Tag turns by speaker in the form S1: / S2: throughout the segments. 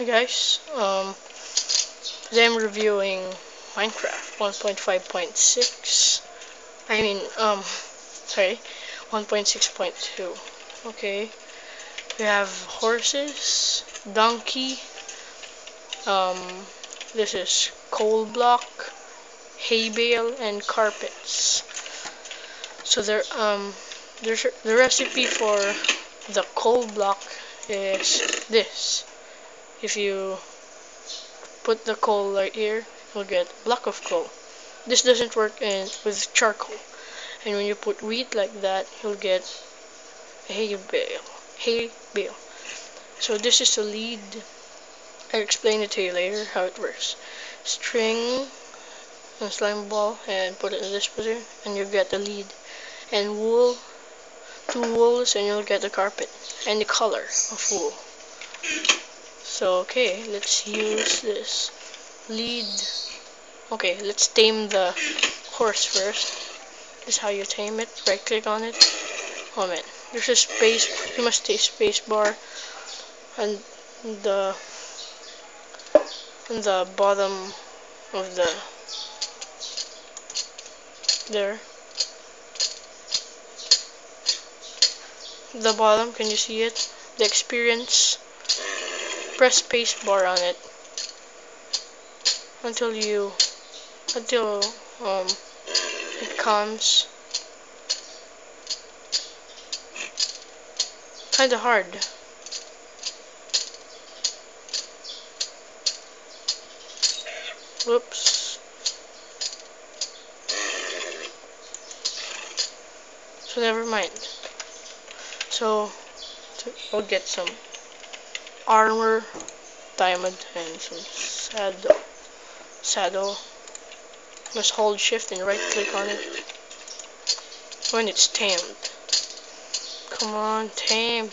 S1: Hi guys, today I'm reviewing Minecraft 1.5.6. I mean, sorry, 1.6.2. Okay, we have horses, donkey. Um, this is coal block, hay bale, and carpets. So the recipe for the coal block is this. If you put the coal right here, you'll get a block of coal. This doesn't work with charcoal. And when you put wheat like that, you'll get a hay bale. Hay bale. So this is the lead. I'll explain it to you later how it works. String a slime ball and put it in this position, and you get the lead. And wool, 2 wools, and you'll get the carpet. And the color of wool. So okay, let's use this lead. Okay, let's tame the horse first. This is how you tame it. Right click on it. Oh man, there's a space. You must stay space bar and the bottom of there. The bottom, can you see it? The experience. Press space bar on it until it comes. Kinda hard. Whoops. So never mind. So I'll get some armor, diamond, and some saddle. Must hold shift and right click on it when it's tamed. Come on, tame.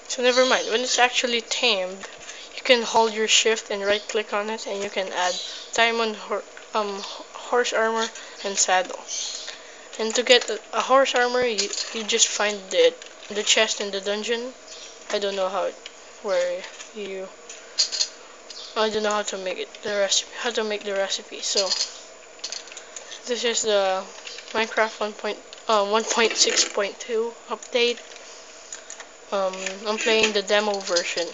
S1: So never mind, when it's actually tamed, you can hold your shift and right click on it, and you can add diamond, horse armor, and saddle. And to get a horse armor, you just find the chest in the dungeon. I don't know I don't know how to make it how to make the recipe. So this is the Minecraft 1.6.2 update. I'm playing the demo version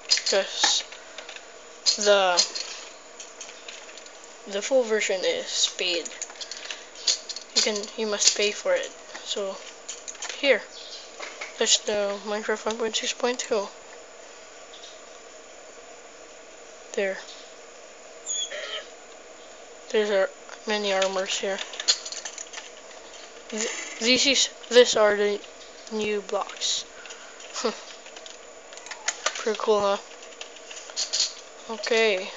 S1: because the full version is paid. You must pay for it. So here, that's the Minecraft 1.6.2. There. There's many armors here. These are the new blocks. Pretty cool, huh? Okay.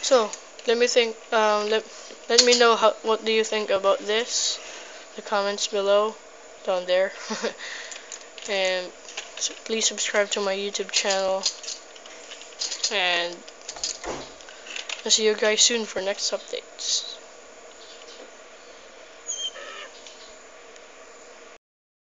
S1: So let me think. Let me know what do you think about this. The comments below, down there, and please subscribe to my YouTube channel. And I'll see you guys soon for next updates.